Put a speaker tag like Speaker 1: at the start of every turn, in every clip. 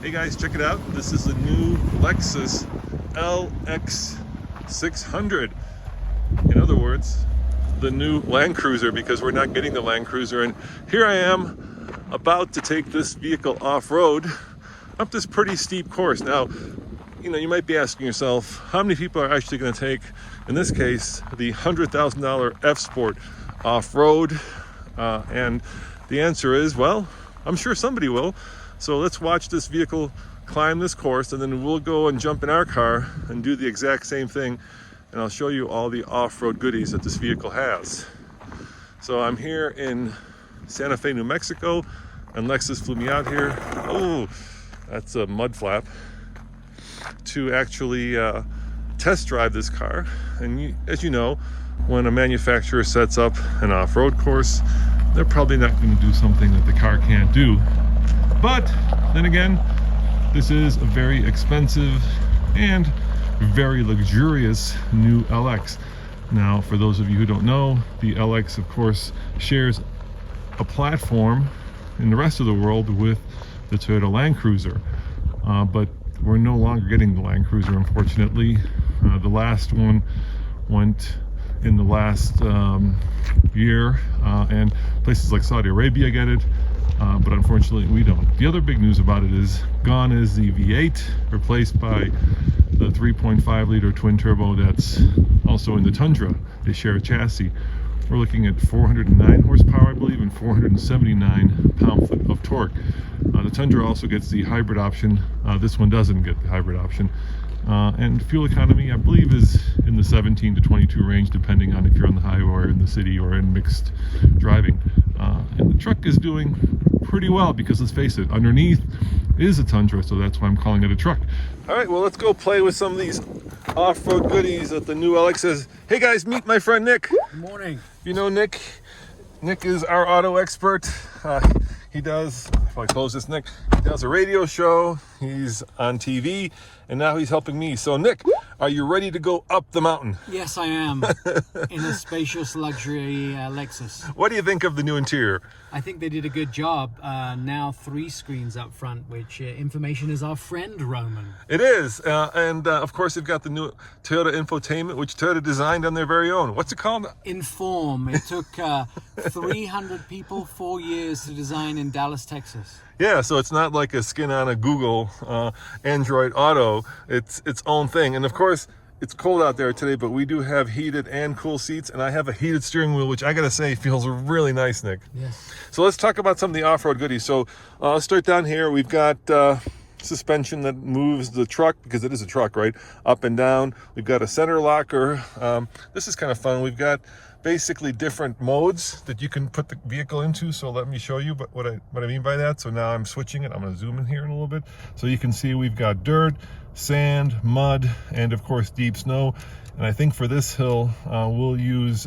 Speaker 1: Hey guys, check it out. This is the new Lexus LX 600. In other words, the new Land Cruiser, because we're not getting the Land Cruiser. And here I am about to take this vehicle off-road up this pretty steep course. Now, you might be asking yourself, how many people are actually going to take, in this case, the $100,000 F-Sport off-road? And the answer is, well, I'm sure somebody will. So let's watch this vehicle climb this course, and then we'll go and jump in our car and do the exact same thing. And I'll show you all the off-road goodies that this vehicle has. So I'm here in Santa Fe, New Mexico, and Lexus flew me out here. Oh, that's a mud flap. To actually test drive this car. And as you know, when a manufacturer sets up an off-road course, they're probably not going to do something that the car can't do. But then again, this is a very expensive and very luxurious new LX. Now, for those of you who don't know, the LX, of course, shares a platform in the rest of the world with the Toyota Land Cruiser. But we're no longer getting the Land Cruiser, unfortunately. The last one went in the last year, and places like Saudi Arabia get it, but unfortunately we don't. The other big news about it is gone is the V8, replaced by the 3.5 liter twin turbo that's also in the Tundra. They share a chassis. We're looking at 409 horsepower, I believe, and 479 pound-foot of torque. The Tundra also gets the hybrid option. This one doesn't get the hybrid option. And fuel economy, I believe, is in the 17 to 22 range, depending on if you're on the highway or in the city or in mixed driving. And the truck is doing pretty well, because let's face it, underneath is a Tundra, so that's why I'm calling it a truck. All right, well, let's go play with some of these off-road goodies that the new LX is. Hey guys, meet my friend Nick.
Speaker 2: Good morning.
Speaker 1: You know Nick. Nick is our auto expert. He does, if I close this, Nick, he does a radio show, he's on TV, and now he's helping me. So Nick, are you ready to go up the mountain?
Speaker 2: Yes, I am. In a spacious luxury Lexus.
Speaker 1: What do you think of the new interior?
Speaker 2: I think they did a good job. Now 3 screens up front, which information is our friend Roman.
Speaker 1: It is, and of course you've got the new Toyota infotainment, which Toyota designed on their very own. What's it called?
Speaker 2: Inform. It took 300 people 4 years to design in Dallas, Texas.
Speaker 1: Yeah, so it's not like a skin on a Google Android Auto. It's its own thing. And of course, it's cold out there today, but we do have heated and cool seats, and I have a heated steering wheel, which I gotta say feels really nice, Nick.
Speaker 2: Yes.
Speaker 1: So let's talk about some of the off-road goodies. So let's start down here. We've got suspension that moves the truck, because it is a truck, right, up and down. We've got a center locker. This is kind of fun. We've got basically different modes that you can put the vehicle into. So let me show you what I mean by that. So now I'm switching it. I'm going to zoom in here in a little bit so you can see we've got dirt, sand, mud, and of course deep snow. And I think for this hill we'll use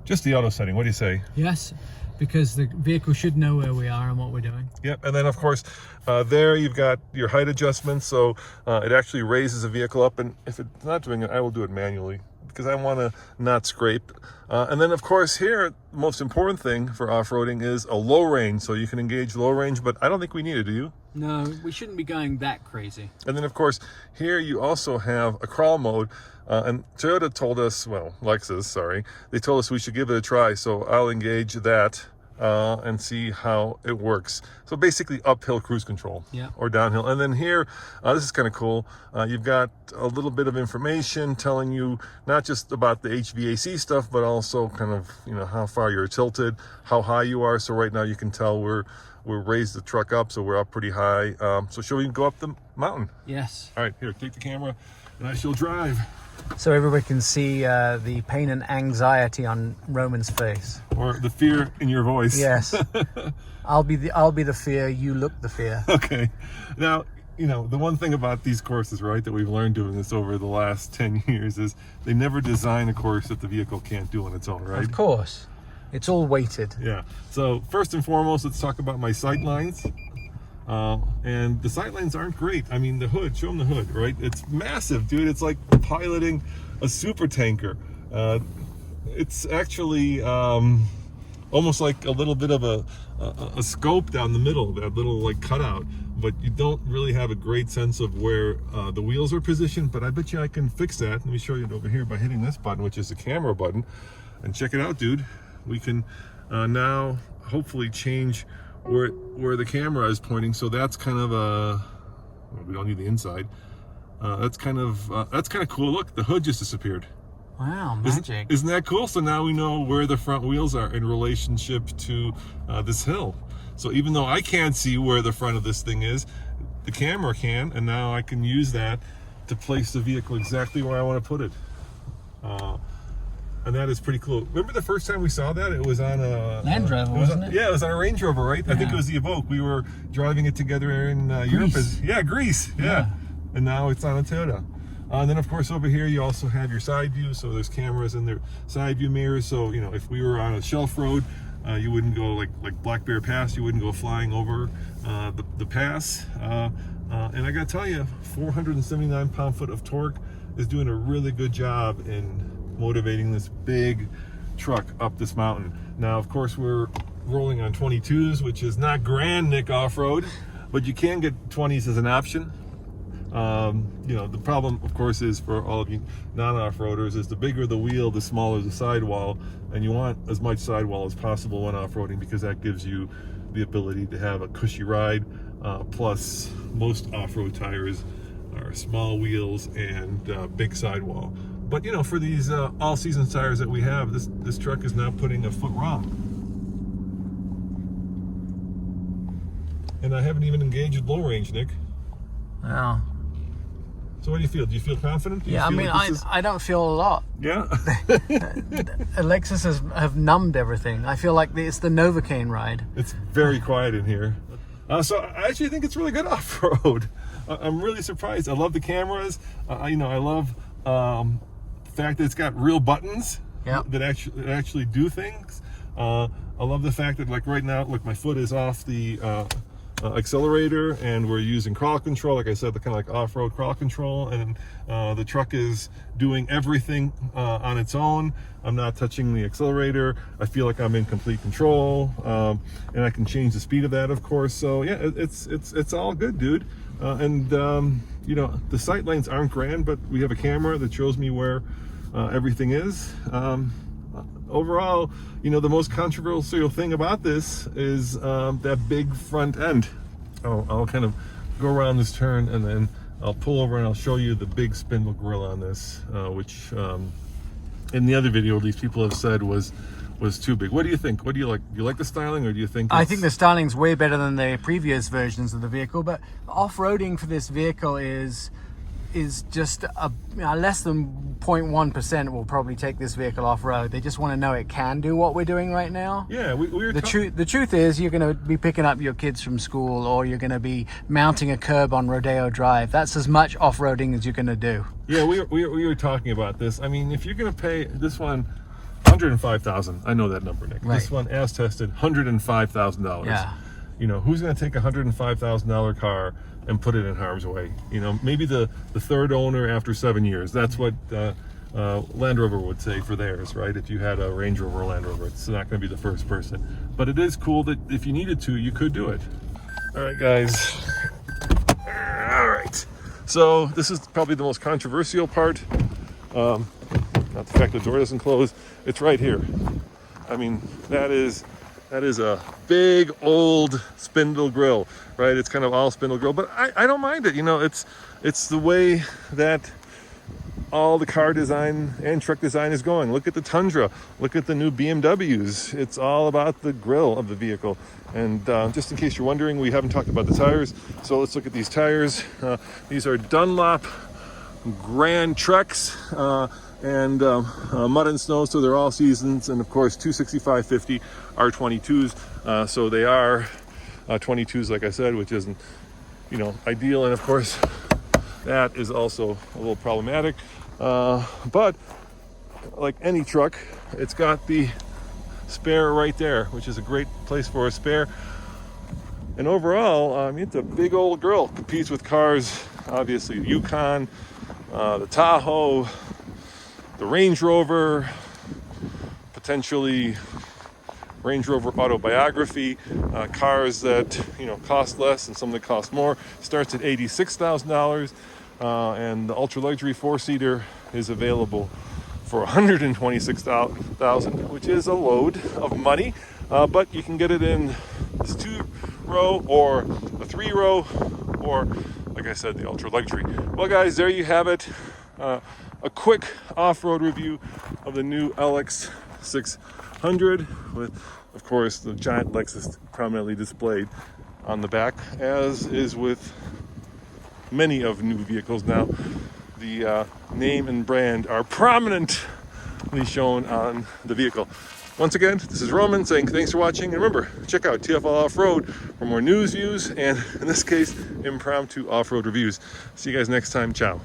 Speaker 1: just the auto setting. What do you say?
Speaker 2: Yes, because the vehicle should know where we are and what we're doing.
Speaker 1: Yep, and then of course there you've got your height adjustments, so it actually raises the vehicle up, and if it's not doing it, I will do it manually, because I want to not scrape. And then of course here, the most important thing for off-roading is a low range, so you can engage low range, but I don't think we need it, do you?
Speaker 2: No, we shouldn't be going that crazy.
Speaker 1: And then of course here you also have a crawl mode, and Toyota told us, well, Lexus, sorry, they told us we should give it a try, so I'll engage that and see how it works. So basically uphill cruise control,
Speaker 2: yeah, or
Speaker 1: downhill. And then here, this is kind of cool. You've got a little bit of information telling you not just about the HVAC stuff, but also kind of, how far you're tilted, how high you are. So right now you can tell we're raised the truck up, so we're up pretty high. So shall we go up the mountain?
Speaker 2: Yes.
Speaker 1: All right, here, take the camera and I shall drive.
Speaker 2: So everybody can see the pain and anxiety on Roman's face,
Speaker 1: or the fear in your voice.
Speaker 2: Yes. I'll be the fear, you look the fear.
Speaker 1: Okay. Now, the one thing about these courses, right, that we've learned doing this over the last 10 years is they never design a course that the vehicle can't do on its own, right?
Speaker 2: Of course. It's all weighted.
Speaker 1: Yeah. So first and foremost, let's talk about my sight lines. And the sight lines aren't great. I mean, the hood, show them the hood, right? It's massive, dude. It's like piloting a super tanker. It's actually almost like a little bit of a scope down the middle, that little like cutout, but you don't really have a great sense of where the wheels are positioned. But I bet you I can fix that. Let me show you it over here by hitting this button, which is the camera button, and check it out, dude. We can now hopefully change where the camera is pointing. So that's kind of a, well, we don't need the inside. That's kind of cool. Look, the hood just disappeared.
Speaker 2: Wow, magic.
Speaker 1: Isn't that cool? So now we know where the front wheels are in relationship to this hill. So even though I can't see where the front of this thing is, the camera can, and now I can use that to place the vehicle exactly where I want to put it. And that is pretty cool. Remember the first time we saw that? It was on a
Speaker 2: Land Rover, wasn't it?
Speaker 1: Yeah, it was on a Range Rover, right? Yeah. I think it was the Evoque. We were driving it together in Europe. Greece. Yeah. And now it's on a Toyota. And then of course over here you also have your side view, so there's cameras in their side view mirrors. So you know, if we were on a shelf road, you wouldn't go like Black Bear Pass, you wouldn't go flying over the pass. And I gotta tell you, 479 pound-foot of torque is doing a really good job in motivating this big truck up this mountain. Now of course we're rolling on 22s, which is not grand, Nick, off-road, but you can get 20s as an option. You know, the problem of course is, for all of you non-off-roaders, is the bigger the wheel, the smaller the sidewall, and you want as much sidewall as possible when off-roading, because that gives you the ability to have a cushy ride. Plus most off-road tires are small wheels and big sidewall. But you know, for these all-season tires that we have, this truck is now putting a foot wrong. And I haven't even engaged low range, Nick.
Speaker 2: Wow.
Speaker 1: So what do you feel? Do you feel confident? Do you
Speaker 2: Yeah,
Speaker 1: feel
Speaker 2: I mean,
Speaker 1: like
Speaker 2: I don't feel a lot.
Speaker 1: Yeah?
Speaker 2: Lexus have numbed everything. I feel like it's the Novocaine ride.
Speaker 1: It's very quiet in here. So I actually think it's really good off-road. I'm really surprised. I love the cameras. You know, I love the fact that it's got real buttons that actually do things. I love the fact that, like right now, look, my foot is off the accelerator, and we're using crawl control, like I said, the kind of like off-road crawl control, and the truck is doing everything on its own. I'm not touching the accelerator. I feel like I'm in complete control, and I can change the speed of that, of course. So yeah, it's all good, dude. You know, the sight lines aren't grand, but we have a camera that shows me where everything is. Overall, you know, the most controversial thing about this is that big front end. I'll kind of go around this turn, and then I'll pull over and I'll show you the big spindle grille on this, which in the other video, at least, people have said was too big. What do you think? What do you like? Do you like the styling, or do you think
Speaker 2: I think the styling's way better than the previous versions of the vehicle, but off-roading for this vehicle is just less than 0.1% will probably take this vehicle off-road. They just want to know it can do what we're doing right now.
Speaker 1: Yeah,
Speaker 2: the truth is, you're going to be picking up your kids from school, or you're going to be mounting a curb on Rodeo Drive. That's as much off-roading as you're going to do.
Speaker 1: Yeah, we were talking about this. I mean, if you're going to pay this one $105,000, I know that number, Nick. Right. This one, as tested, $105,000. Yeah. You know, who's going to take a $105,000 car and put it in harm's way? You know, maybe the third owner after 7 years. That's what Land Rover would say for theirs, right? If you had a Range Rover or Land Rover, it's not going to be the first person. But it is cool that if you needed to, you could do it. All right, guys. All right. So this is probably the most controversial part. Not the fact the door doesn't close. It's right here. I mean, that is a big old spindle grille, right? It's kind of all spindle grille, but I don't mind it. You know, it's the way that all the car design and truck design is going. Look at the Tundra. Look at the new BMWs. It's all about the grille of the vehicle. And just in case you're wondering, we haven't talked about the tires. So let's look at these tires. These are Dunlop Grand Treks. And mud and snow, so they're all seasons, and of course 265/50 are 22s, so they are 22s, like I said, which isn't, you know, ideal, and of course that is also a little problematic, but like any truck, it's got the spare right there, which is a great place for a spare. And overall, it's a big old grille. Competes with cars, obviously, the Yukon, the Tahoe, the Range Rover, potentially Range Rover Autobiography, cars that cost less and some that cost more. Starts at $86,000, and the ultra luxury 4-seater is available for $126,000, which is a load of money, but you can get it in this 2-row or a 3-row, or like I said, the ultra luxury. Well, guys, there you have it. A quick off-road review of the new LX600 with, of course, the giant Lexus prominently displayed on the back, as is with many of new vehicles now. The name and brand are prominently shown on the vehicle. Once again, this is Roman saying thanks for watching, and remember, check out TFL Off-Road for more news, views, and in this case, impromptu off-road reviews. See you guys next time. Ciao.